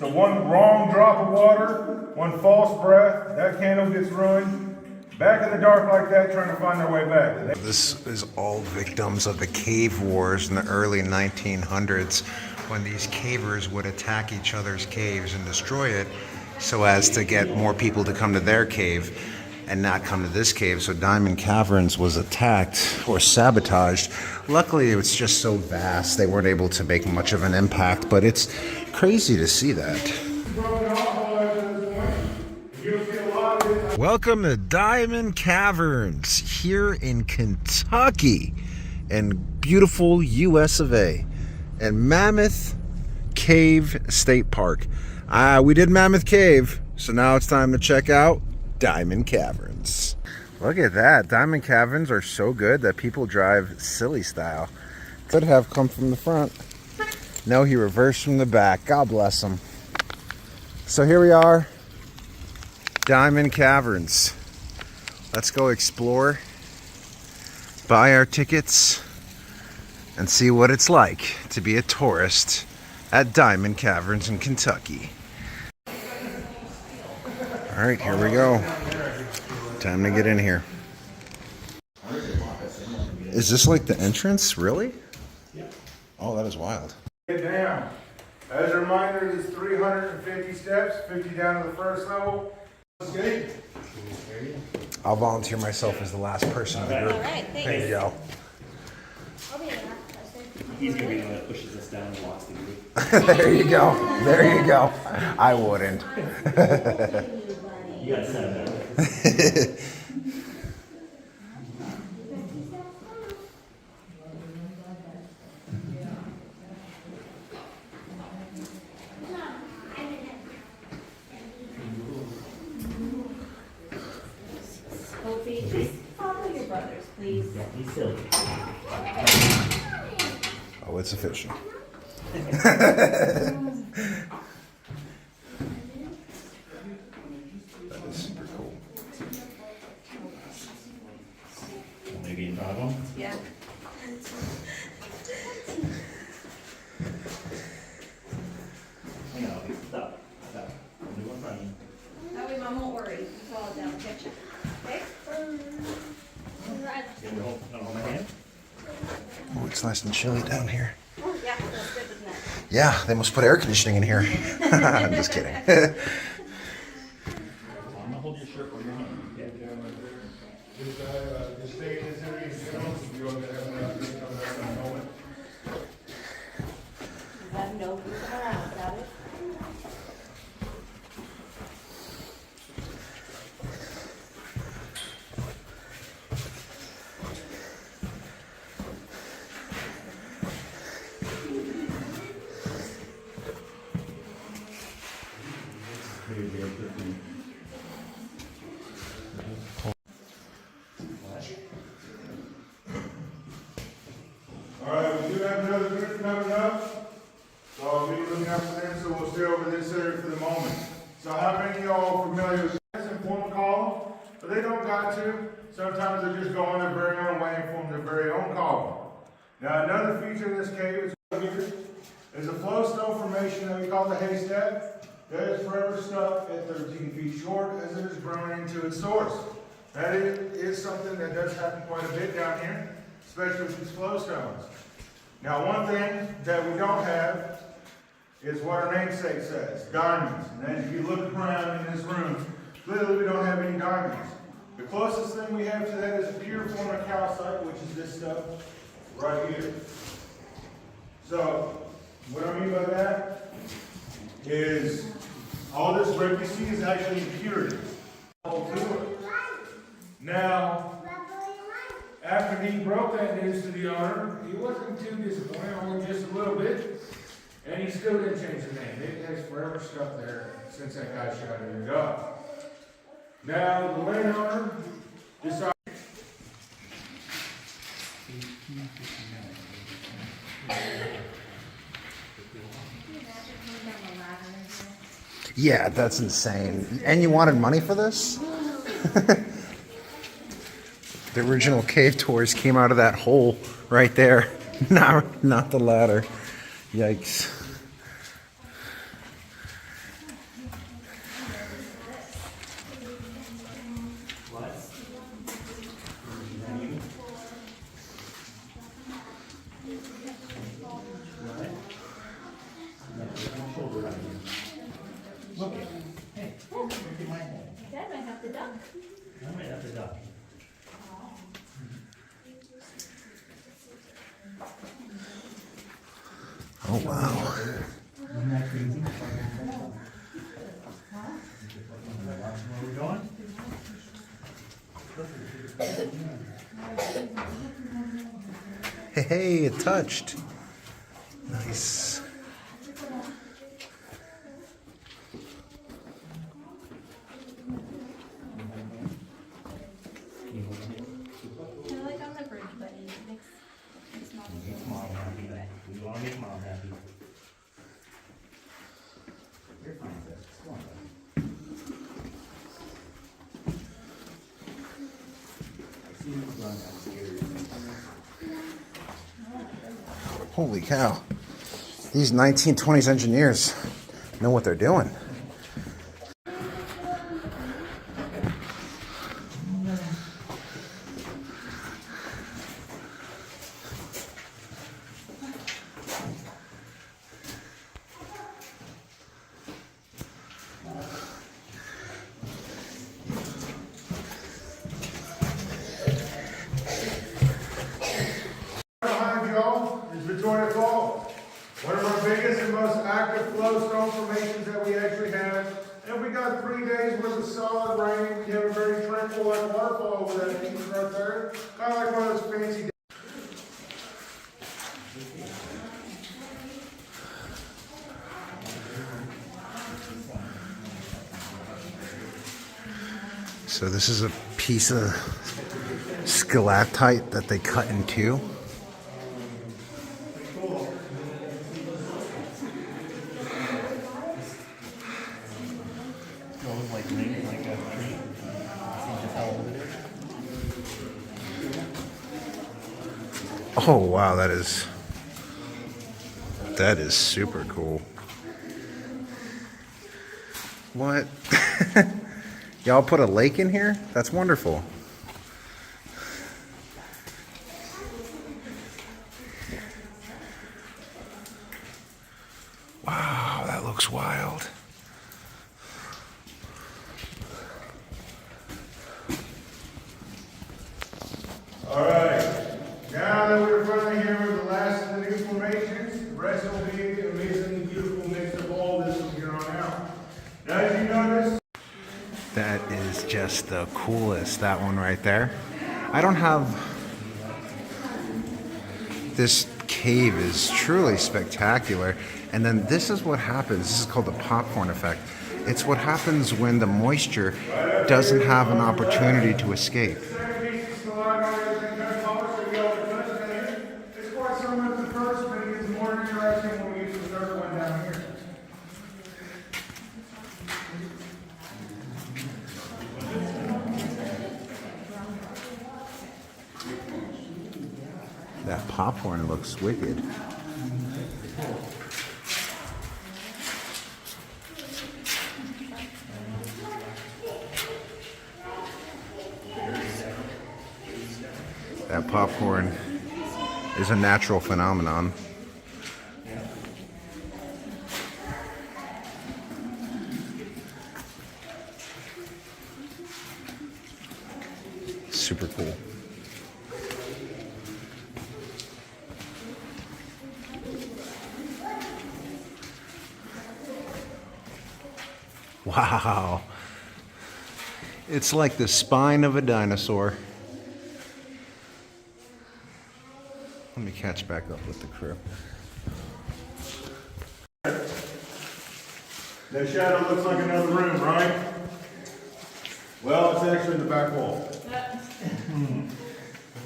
So one wrong drop of water, one false breath, that candle gets ruined. Back in the dark like that, trying to find their way back. This is all victims of the cave wars in the early 1900s, when these cavers would attack each other's caves and destroy it so as to get more people to come to their cave and not come to this cave. So Diamond Caverns was attacked or sabotaged. Luckily, it was just so vast they weren't able to make much of an impact, but it's crazy to see that. Welcome to Diamond Caverns here in Kentucky in beautiful US of A and Mammoth Cave State Park. We did Mammoth Cave, so now it's time to check out Diamond Caverns. Look at that. Diamond Caverns are so good that people drive silly style. Could have come from the front. No, he reversed from the back. God bless him. So here we are. Diamond Caverns. Let's go explore, buy our tickets, and see what it's like to be a tourist at Diamond Caverns in Kentucky. All right, here we go. Time to get in here. Is this like the entrance? Really? Yeah. Oh, that is wild. Get down. As a reminder, there's 350 steps, 50 down to the first level. Okay. I'll volunteer myself as the last person in the group. All right, thanks. There you go. He's gonna be the one that pushes us down and walks the group. There you go. There you go. I wouldn't. You got 7 hours. Sophie, just follow your brothers, please. Yeah, he's silly. Oh, it's official. That is super cool. Maybe in front of him. Yeah. Hang on, stop. Stop. Only one front of you. That way Mom won't worry. It's all down the picture. Okay? Can we hold my hand? Oh, it's nice and chilly down here. Oh, yeah, that's good, isn't it? Yeah, they must put air conditioning in here. I'm just kidding. I'm gonna hold your shirt with your hand. Yeah. Just stay in this area in general, so you don't have enough to come back in a moment. Let them know who's around, got it? Alright, we do have another group coming up. So I'll be looking out for them, so we'll stay over this area for the moment. So how many of y'all are familiar with this and form a column? But they don't got to. Sometimes they just go on their very own way and form their very own column. Now another feature of this cave is a flowstone formation that we call the haystack. That is forever stuck at 13 feet short as it is grown into its source. That is something that does happen quite a bit down here, especially with these flowstones. Now one thing that we don't have is what our namesake says, diamonds. And as you look around in this room, clearly we don't have any diamonds. The closest thing we have to that is a pure form of calcite, which is this stuff right here. So what I mean by that is all this red you see is actually impurity. Now, after he broke that news to the owner, he wasn't too disappointed, only just a little bit, and he still didn't change the name. It has forever stuck there since that guy shot it in the dog. Now, the landowner decided. Yeah, that's insane. And you wanted money for this? The original cave tours came out of that hole right there. Not the ladder. Yikes. Look at, hey, look at my hand. Dad might have to duck. I might have to duck. Oh, wow. Isn't that crazy? Where we going? Hey, it touched. Nice. Kind of like on the bridge, but it makes mom feel Mom happy. We wanna make mom happy. You're fine, sis. Come on, buddy. I see you run downstairs. Holy cow. These 1920s engineers know what they're doing. Behind y'all is Victoria Falls, one of our biggest and most active flow stone formations that we actually have. And we got 3 days worth of solid rain. We have a very tranquil like waterfall over that beach right there. Kind of like one of those fancy. So this is a piece of stalactite that they cut in two. Goes like rings, like a tree. See just how old it is? Oh wow, that is super cool. What? Y'all put a lake in here? That's wonderful. Wow, that looks wild. All right. Now that we're finally here with the last of the new formations, the rest will be an amazing, beautiful mix of all this from here on out. Now, as you notice, That is just the coolest, that one right there. I don't have... This cave is truly spectacular. And then this is what happens. This is called the popcorn effect. It's what happens when the moisture doesn't have an opportunity to escape. second piece of stalagmite has been kind of polished, so we all the touch in here. It's quite similar to the first, but it gets more interesting when we get to the third one down here. That popcorn looks wicked. That popcorn is a natural phenomenon. Super cool. Wow. It's like the spine of a dinosaur. Let me catch back up with the crew. That shadow looks like another room, right? Well, it's actually the back wall.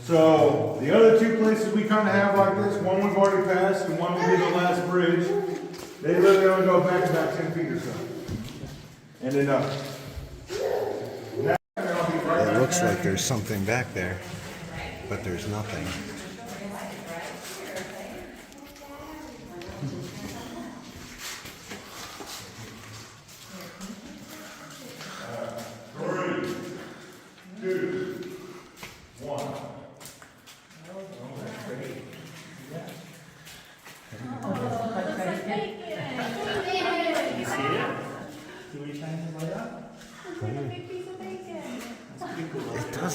So, the other two places we kind of have like this, one we've already passed and one will be the last bridge. They literally only go back about 10 feet or so. And then It looks like there's something back there, but there's nothing.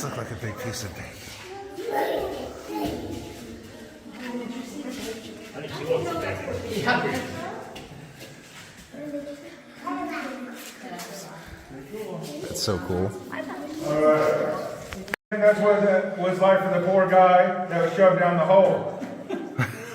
does look like a big piece of bacon. I think she wants it back. That's so cool. Alright. And that's what that was like for the poor guy that was shoved down the hole.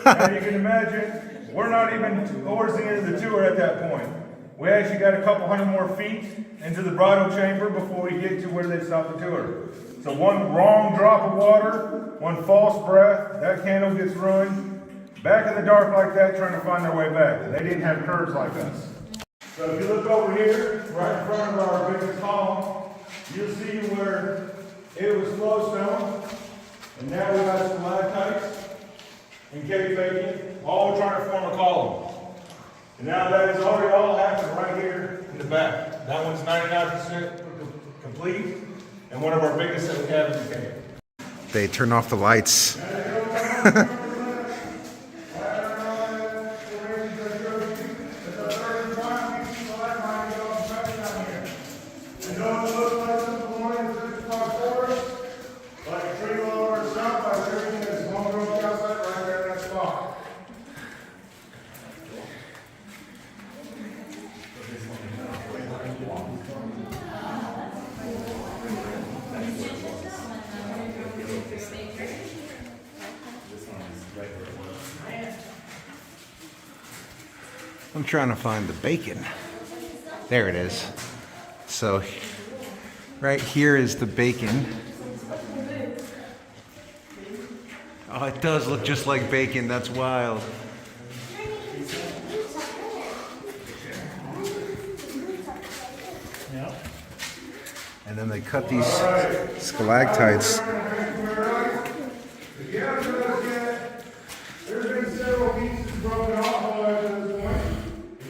Now you can imagine, we're not even towards the end of the tour at that point. We actually got a couple hundred more feet into the bridal chamber before we get to where they stop the tour. So one wrong drop of water, one false breath, that candle gets ruined. Back in the dark like that, trying to find their way back. And they didn't have curves like us. So if you look over here, right in front of our biggest column, you'll see where it was flowstone, and now we got stalactites and cave bacon, all trying to form a column. And now that has already all happened right here in the back. That one's 99% complete, and one of our biggest that we have in the cave. They turn off the lights. I'm trying to find the bacon. There it is. So right here is the bacon. Oh, it does look just like bacon. That's wild. And then they cut these stalactites. There's been several pieces broken off all the way to this point.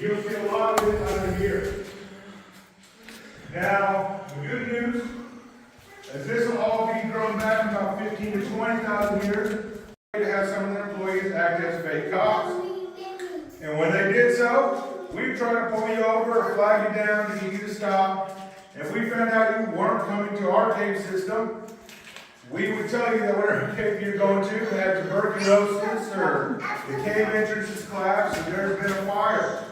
You'll see a lot of it under here. Now, the good news is this will all be grown back in about 15 to 20,000 years to have some of their employees act as fake cops. And when they did so, we tried to pull you over or flag you down to get you to stop. If we found out you weren't coming to our cave system, we would tell you that whatever cave you're going to had tuberculosis or the cave entrance is collapsed and there's been a fire.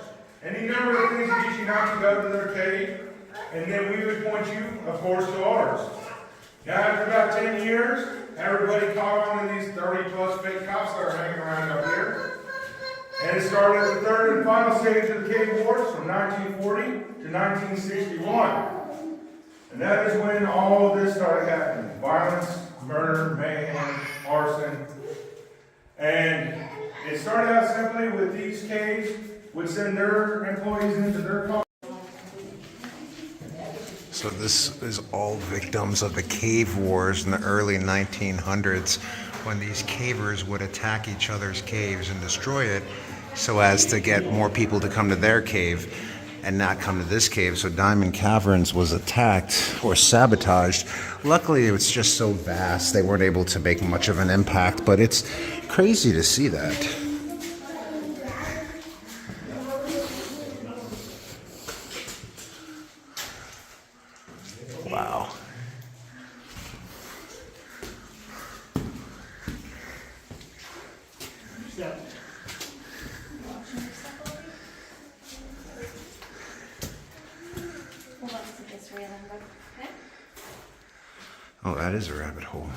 Any number of things to get you not to go to their cave, and then we would point you, of course, to ours. Now, after about 10 years, everybody caught on to these 30 plus fake cops that are hanging around up here. And it started at the third and final stage of the cave wars from 1940 to 1961. And that is when all of this started happening. Violence, murder, mayhem, arson. And it started out simply with these caves would send their employees into their cars. So this is all victims of the cave wars in the early 1900s, when these cavers would attack each other's caves and destroy it so as to get more people to come to their cave and not come to this cave. So Diamond Caverns was attacked or sabotaged. Luckily, it was just so vast they weren't able to make much of an impact, but it's crazy to see that. Wow. Oh, that is a rabbit hole.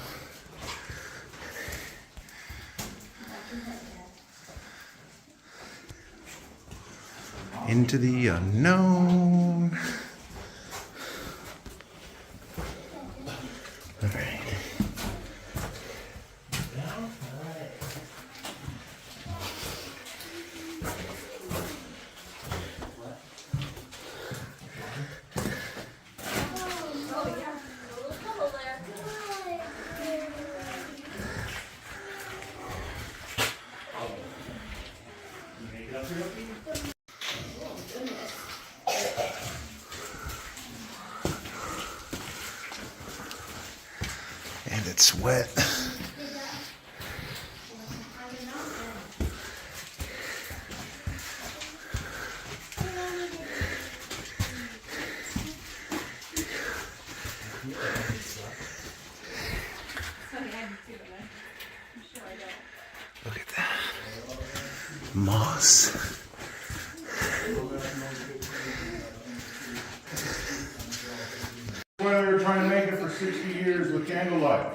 Into the unknown. All right. And it's wet. moss. Well, they were trying to make it for 60 years with candlelight.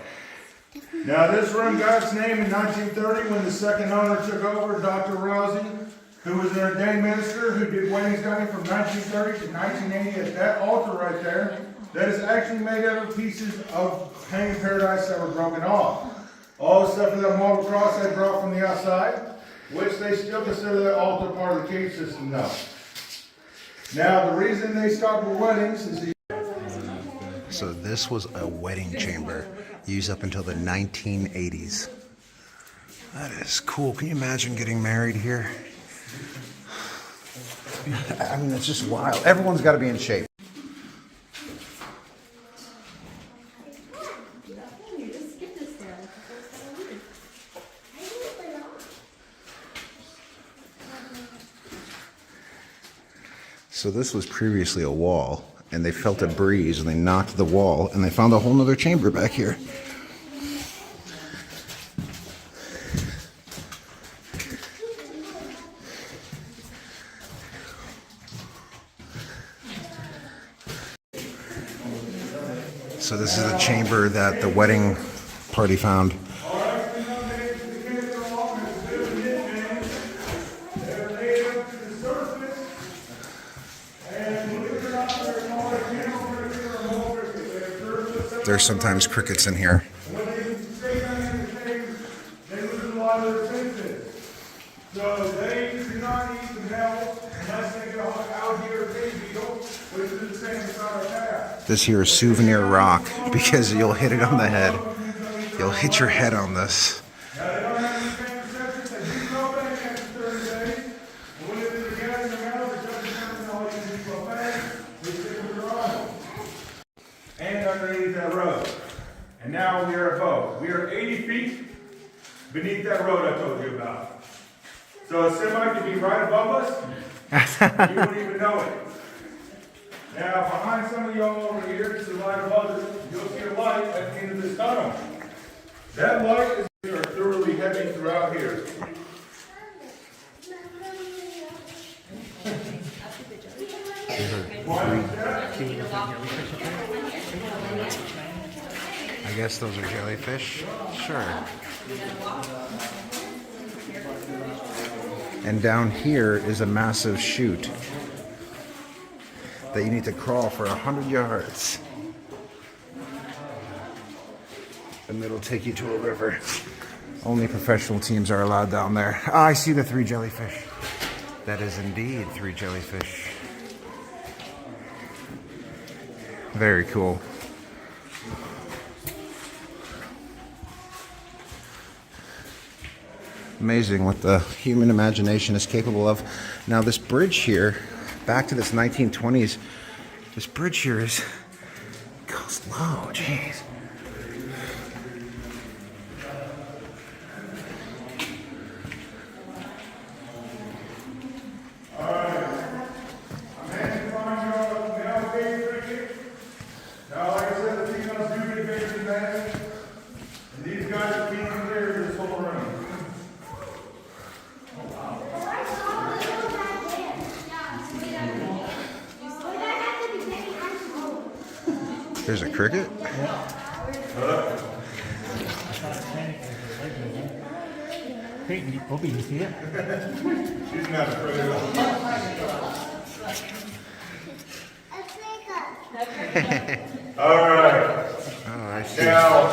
Now, this room got its name in 1930 when the second owner took over, Dr. Rousey, who was an ordained minister who did weddings down here from 1930 to 1980 at that altar right there. That is actually made out of pieces of hanging paradise that were broken off. All the stuff of that marble cross they brought from the outside, which they still consider that altar part of the cave system now. Now, the reason they stopped with weddings is So this was a wedding chamber used up until the 1980s. That is cool. Can you imagine getting married here? I mean, it's just wild. Everyone's got to be in shape. So this was previously a wall, and they felt a breeze, and they knocked the wall, and they found a whole nother chamber back here. So this is the chamber that the wedding party found. There's sometimes crickets in here. when they stay down in the cave, they lose a lot of their senses. So they do not eat the metal unless they get a alligator or cave beetle, which is the same as our path. This here is souvenir rock because you'll hit it on the head. You'll hit your head on this. Now they don't have any pain receptors, they do go back after 30 days. And when it is together in the metal, the judge determines all you can do go back, we stick with your arm. And underneath that road. And now we are above. We are 80 feet beneath that road I told you about. So a semi could be right above us, you wouldn't even know it. Now behind some of y'all over here, to the light above us, you'll see a light at the end of this tunnel. That light is thoroughly heavy throughout here. I guess those are jellyfish. Sure. And down here is a massive chute that you need to crawl for 100 yards. And it'll take you to a river. Only professional teams are allowed down there. Ah, I see the 3 jellyfish. That is indeed 3 jellyfish. Very cool. Amazing what the human imagination is capable of. Now this bridge here, back to this 1920s, this bridge here goes low, jeez. Now, like I said, the females do get bigger than that. And these guys are being clear this whole room. There's a cricket? Có bị phía. She's not afraid of All right. Oh, I see. Now,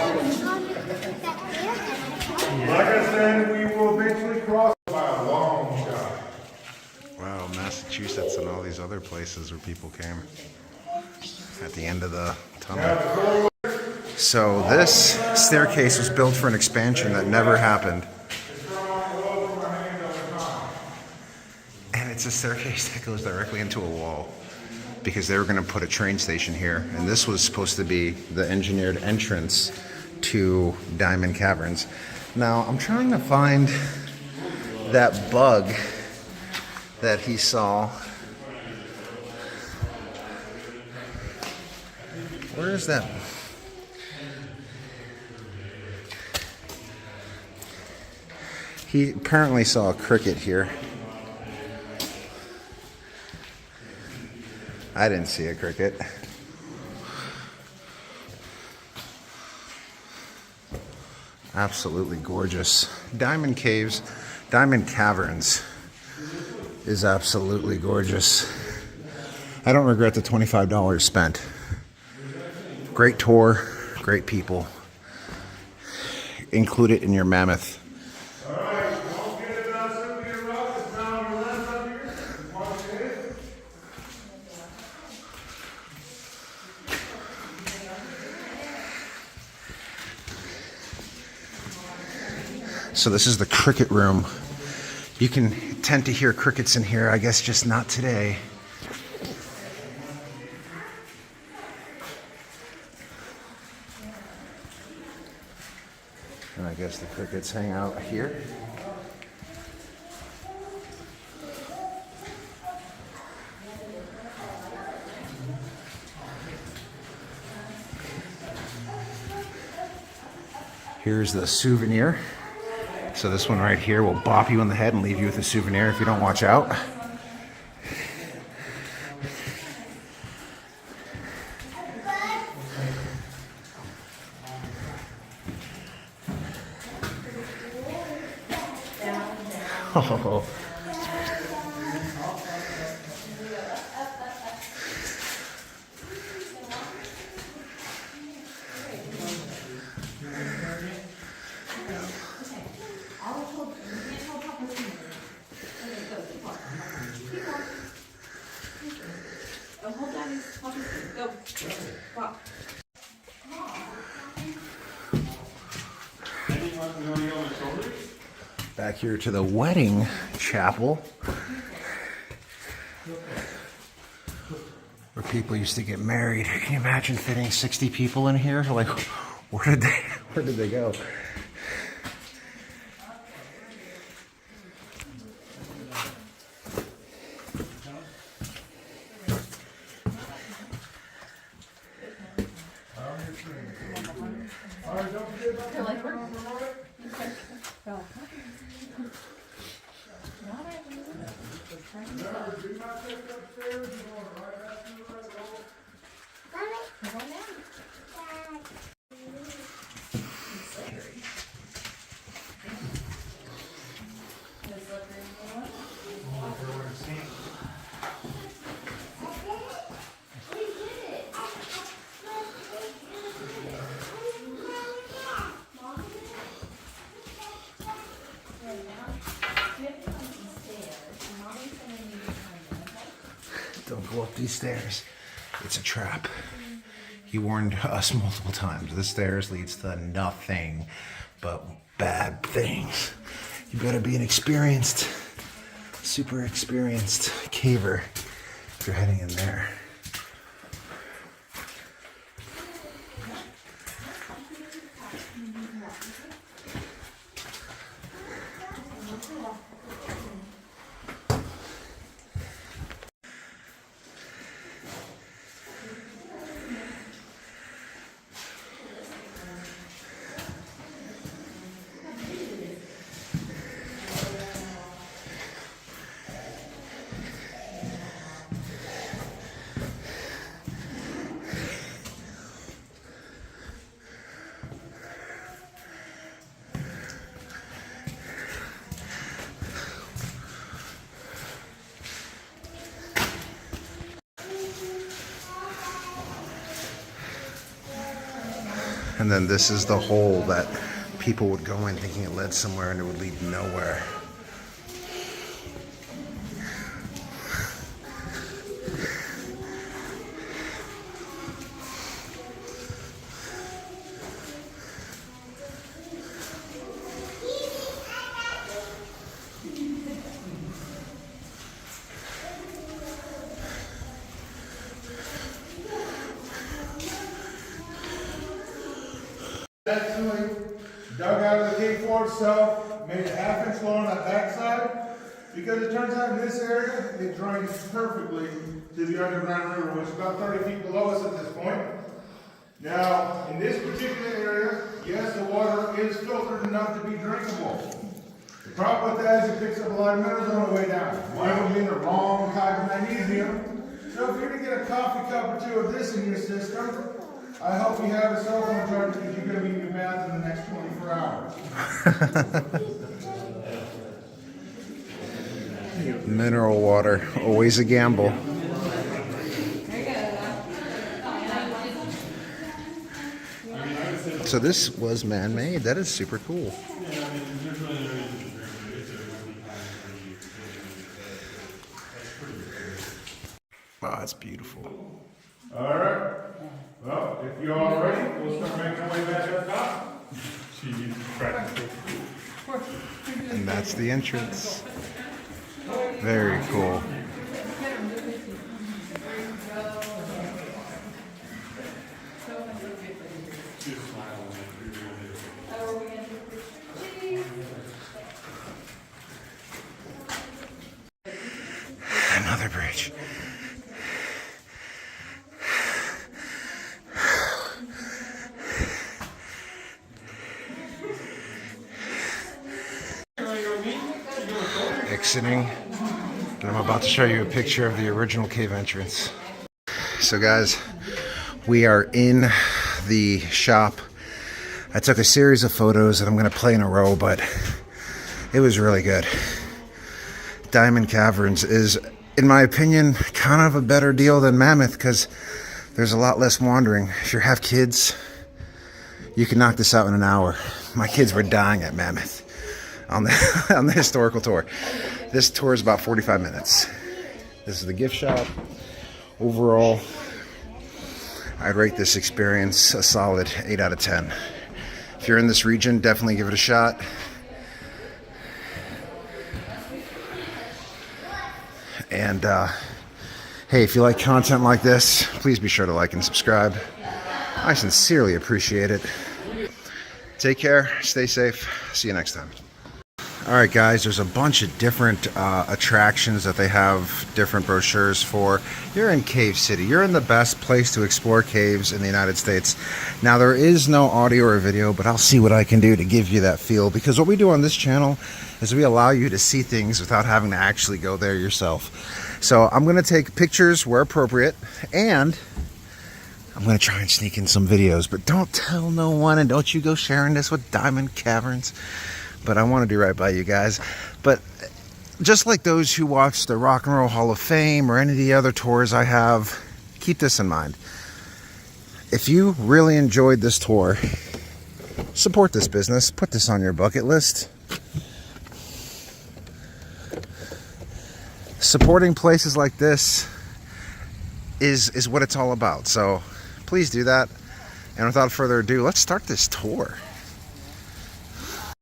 like I said, we will eventually cross by a long shot. Wow, Massachusetts and all these other places where people came at the end of the tunnel. So this staircase was built for an expansion that never happened. And it's a staircase that goes directly into a wall because they were going to put a train station here. And this was supposed to be the engineered entrance to Diamond Caverns. Now, I'm trying to find that bug that he saw. Where is that? He apparently saw a cricket here. I didn't see a cricket. Absolutely gorgeous. Diamond Caves, Diamond Caverns is absolutely gorgeous. I don't regret the $25 spent. Great tour, great people. Include it in your Mammoth. Alright, don't get it out of your rock. It's down on your left up here. Watch it. So this is the cricket room. You can tend to hear crickets in here, I guess just not today. And I guess the crickets hang out here. Here's the souvenir. So this one right here will bop you in the head and leave you with a souvenir if you don't watch out. Oh. Hold Daddy's puppy. Go. Walk. Back here to the wedding chapel, where people used to get married. Can you imagine fitting 60 people in here? Like, where did they go? You're like, we're... Go. Don't go up these stairs. It's a trap. He warned us multiple times. The stairs leads to nothing but bad things. You better be an experienced, super experienced caver if you're heading in there. And then this is the hole that people would go in thinking it led somewhere and it would lead nowhere. Actually dug out of the cave floor itself, made it half-inch low on that backside, because it turns out in this area, it drains perfectly to the underground river, which is about 30 feet below us at this point. Now, in this particular area, yes, the water is filtered enough to be drinkable. The problem with that is it picks up a lot of minerals on the way down. One of them being the wrong type of magnesium, So if you're gonna get a coffee cup or two of this in your system, I hope you have a cell phone charger because you're gonna be in your bath in the next 24 hours. Mineral water, always a gamble. So this was man-made. That is super cool. Wow, that's beautiful. All right. Well, if you're all ready, we'll start making our way back to the top. And that's the entrance. Very cool. Another bridge. Exiting, and I'm about to show you a picture of the original cave entrance. So guys, we are in the shop. I took a series of photos that I'm going to play in a row, but it was really good. Diamond Caverns is, in my opinion, kind of a better deal than Mammoth because there's a lot less wandering. If you have kids, you can knock this out in an hour. My kids were dying at Mammoth on the historical tour. This tour is about 45 minutes. This is the gift shop. Overall, I'd rate this experience a solid 8 out of 10. If you're in this region, definitely give it a shot. And hey, if you like content like this, please be sure to like and subscribe. I sincerely appreciate it. Take care, stay safe, see you next time. All right, guys, there's a bunch of different attractions that they have different brochures for. You're in Cave City. You're in the best place to explore caves in the United States. Now, there is no audio or video, but I'll see what I can do to give you that feel, because what we do on this channel is we allow you to see things without having to actually go there yourself. So I'm going to take pictures where appropriate, and I'm going to try and sneak in some videos, but don't tell no one, and don't you go sharing this with Diamond Caverns. But I want to do right by you guys. But just like those who watch the Rock and Roll Hall of Fame or any of the other tours I have, keep this in mind. If you really enjoyed this tour, support this business. Put this on your bucket list. Supporting places like this is what it's all about. So please do that. And without further ado, let's start this tour.